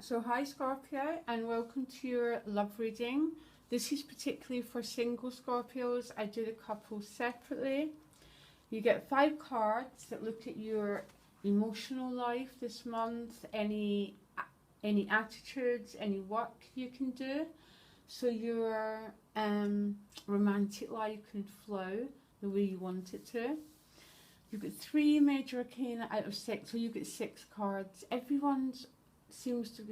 So hi Scorpio, and welcome to your love reading. This is particularly for single Scorpios. I do the couples separately. You get 5 cards that look at your emotional life this month, any attitudes, any work you can do, so your romantic life can flow the way you want it to. You've got 3 major arcana out of 6, so you get 6 cards. Everyone seems to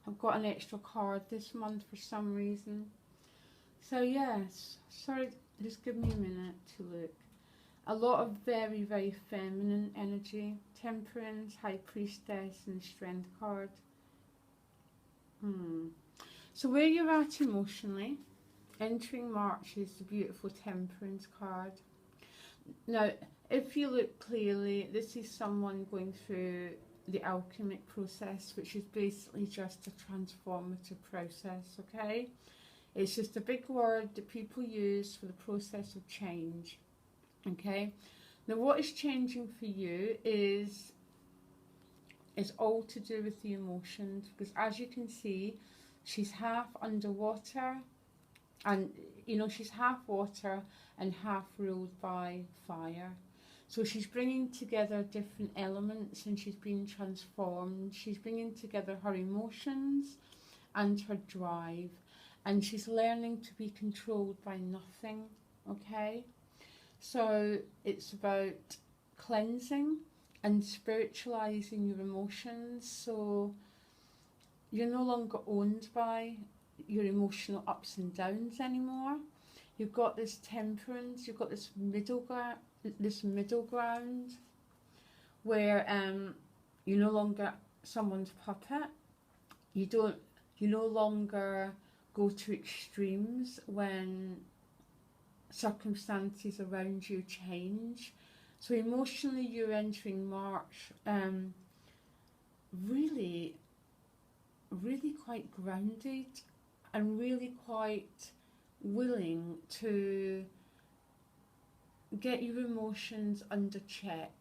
have got an extra card this month for some reason. So yes, sorry, just give me a minute to look. A lot of very, very feminine energy. Temperance, High Priestess, and Strength card. So where you're at emotionally, entering March is the beautiful Temperance card. Now, if you look clearly, this is someone going through the alchemic process, which is basically just a transformative process, okay? It's just a big word that people use for the process of change, okay? Now, what is changing for you is all to do with the emotions, because as you can see, she's half underwater, and you know, she's half water and half ruled by fire. So she's bringing together different elements and she's being transformed. She's bringing together her emotions and her drive, and she's learning to be controlled by nothing, okay? So it's about cleansing and spiritualizing your emotions, so you're no longer owned by your emotional ups and downs anymore. You've got this temperance, you've got this middle ground where you're no longer someone's puppet. You no longer go to extremes when circumstances around you change. So emotionally, you're entering March really quite grounded and really quite willing to get your emotions under check.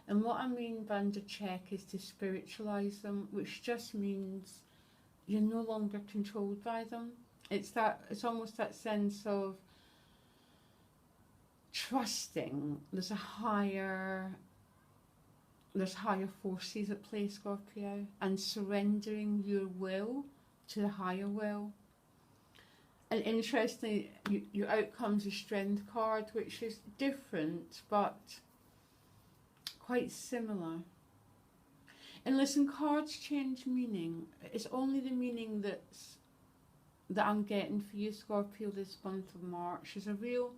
And what I mean by under check is to spiritualize them, which just means you're no longer controlled by them. It's almost that sense of trusting there's higher forces at play, Scorpio, and surrendering your will to the higher will. And interestingly, your outcome's a Strength card, which is different but quite similar. And listen, cards change meaning. It's only the meaning that I'm getting for you, Scorpio, this month of March. There's a real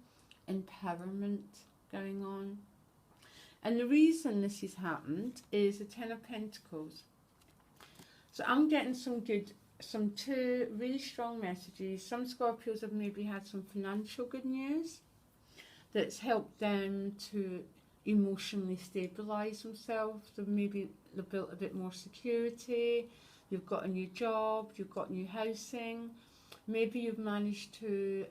empowerment going on. And the reason this has happened is the Ten of Pentacles. So I'm getting some 2 really strong messages. Some Scorpios have maybe had some financial good news that's helped them to emotionally stabilize themselves. They've built a bit more security. You've got a new job, you've got new housing. Maybe you've managed to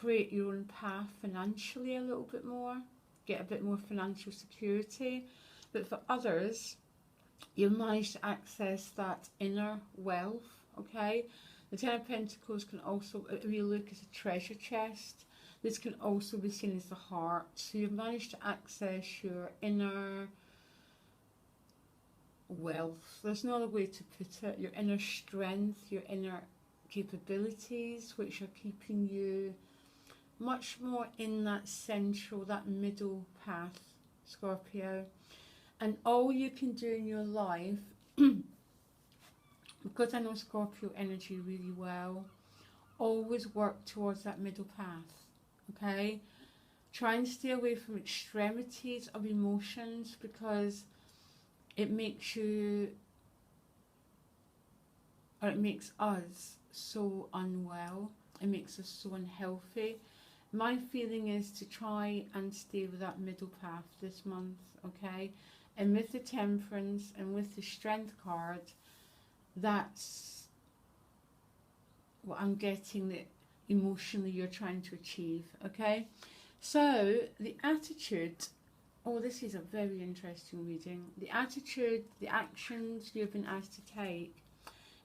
create your own path financially a little bit more, get a bit more financial security. But for others, you've managed to access that inner wealth, okay? The Ten of Pentacles can also, if you look, as a treasure chest. This can also be seen as the heart. So you've managed to access your inner wealth. There's no other way to put it. Your inner strength, your inner capabilities, which are keeping you much more in that central, that middle path, Scorpio. And all you can do in your life, because I know Scorpio energy really well, always work towards that middle path, okay? Try and stay away from extremities of emotions, because it makes you, or it makes us so unwell. It makes us so unhealthy. My feeling is to try and stay with that middle path this month, okay? And with the Temperance and with the Strength card, that's what I'm getting that emotionally you're trying to achieve, okay? So the attitude Oh, this is a very interesting reading. The attitude, the actions you've been asked to take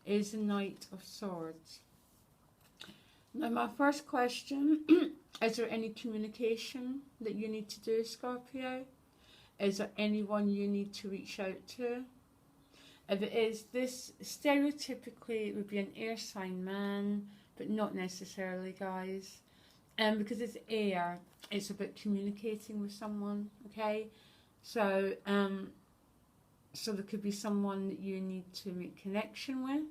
is the Knight of Swords. Now, my first question, is there any communication that you need to do, Scorpio? Is there anyone you need to reach out to? If it is, this stereotypically would be an air sign man, but not necessarily, guys. Because it's air, it's about communicating with someone, okay? So, so there could be someone that you need to make connection with.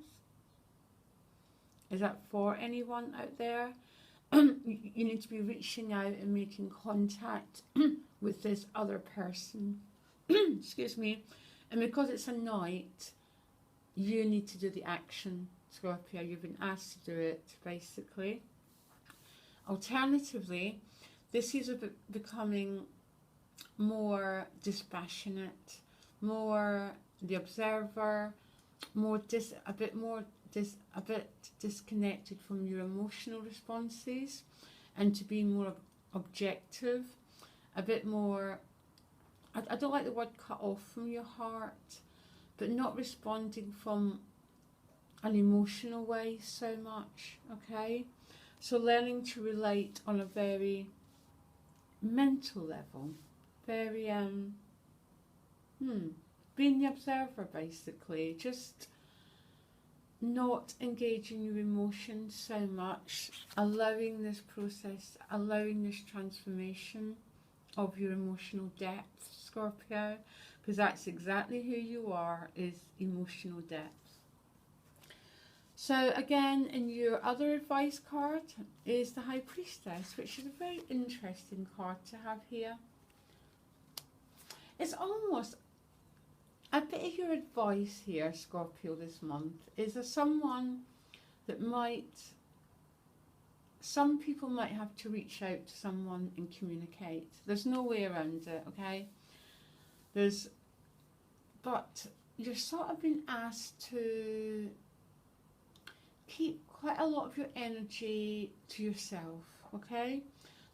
Is that for anyone out there? You need to be reaching out and making contact with this other person. Excuse me. And because it's a night, you need to do the action, Scorpio. You've been asked to do it, basically. Alternatively, this is becoming more dispassionate, more the observer, a bit disconnected from your emotional responses, and to be more objective, a bit more, I don't like the word cut off from your heart, but not responding from an emotional way so much, okay? So learning to relate on a very mental level, very, being the observer, basically, just not engaging your emotions so much, allowing this process, allowing this transformation of your emotional depth, Scorpio, because that's exactly who you are, is emotional depth. So again, in your other advice card is the High Priestess, which is a very interesting card to have here. It's almost a bit of your advice here, Scorpio, this month. Is there someone that some people might have to reach out to someone and communicate. There's no way around it, okay? But you're sort of being asked to keep quite a lot of your energy to yourself, okay?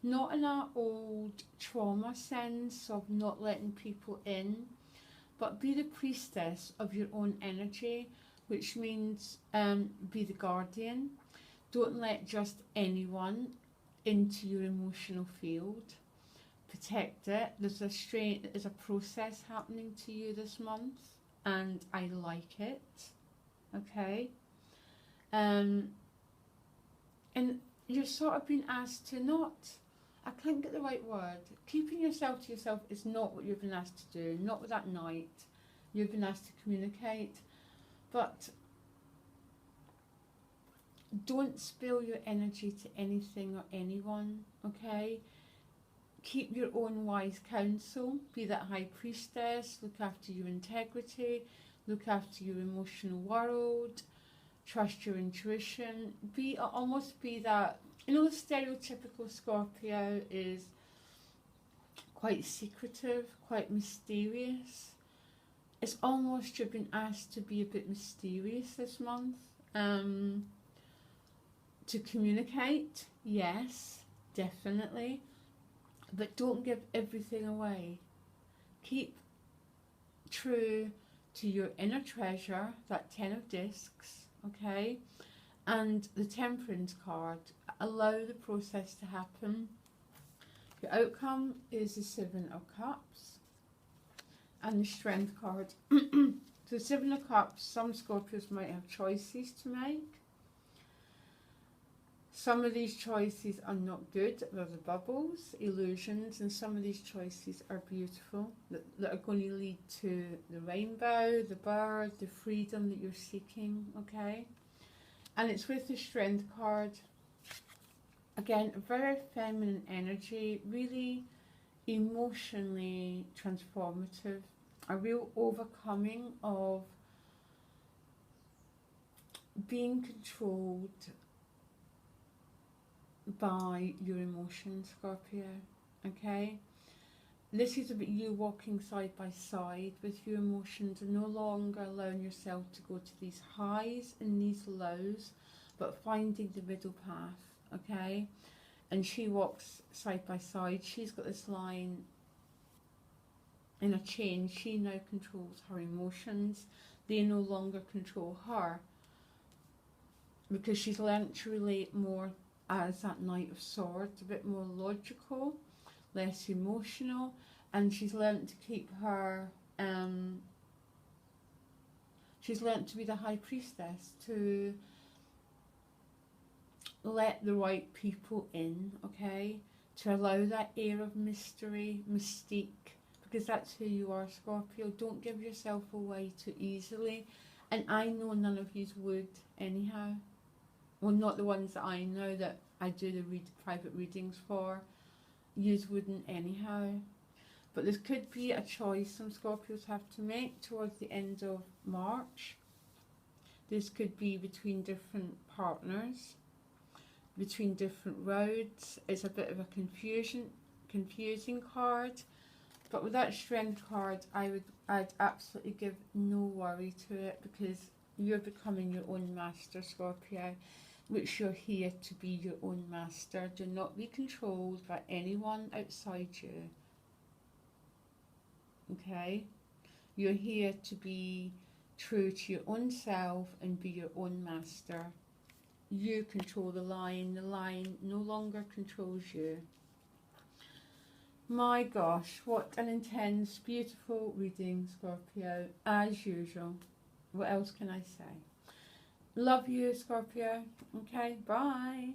Not in an old trauma sense of not letting people in, but be the priestess of your own energy, which means be the guardian. Don't let just anyone into your emotional field. Protect it. There's a process happening to you this month, and I like it, okay? And you're sort of being asked to not, I can't get the right word, keeping yourself to yourself is not what you've been asked to do, not with that night. You've been asked to communicate, but don't spill your energy to anything or anyone, okay? Keep your own wise counsel, be that High Priestess, look after your integrity, look after your emotional world, trust your intuition, almost be that, you know, the stereotypical Scorpio is quite secretive, quite mysterious. It's almost you've been asked to be a bit mysterious this month. To communicate, yes, definitely, but don't give everything away. Keep true to your inner treasure, that 10 of discs, okay? And the Temperance card, allow the process to happen. Your outcome is the 7 of Cups and the Strength card. So the 7 of Cups, some Scorpios might have choices to make. Some of these choices are not good, they're the bubbles, illusions, and some of these choices are beautiful, that are going to lead to the rainbow, the bird, the freedom that you're seeking, okay? And it's with the Strength card. Again, a very feminine energy, really emotionally transformative, a real overcoming of being controlled by your emotions, Scorpio, okay? This is about you walking side by side with your emotions and no longer allowing yourself to go to these highs and these lows, but finding the middle path, okay? And she walks side by side. She's got this line, in a change. She now controls her emotions. They no longer control her, because she's learnt to relate more as that Knight of Swords, a bit more logical, less emotional, and she's learnt to keep her, she's learnt to be the High Priestess, to let the right people in, okay, to allow that air of mystery, mystique, because that's who you are, Scorpio. Don't give yourself away too easily, and I know none of yous would anyhow. Well, not the ones that I know that I do the private readings for. Yous wouldn't anyhow. But there could be a choice some Scorpios have to make towards the end of March. This could be between different partners, between different roads. It's a bit of a confusing card. But with that Strength card, I'd absolutely give no worry to it, because you're becoming your own master, Scorpio, which you're here to be your own master. Do not be controlled by anyone outside you. Okay? You're here to be true to your own self and be your own master. You control the line no longer controls you. My gosh, what an intense, beautiful reading, Scorpio, as usual. What else can I say? Love you, Scorpio. Okay, bye.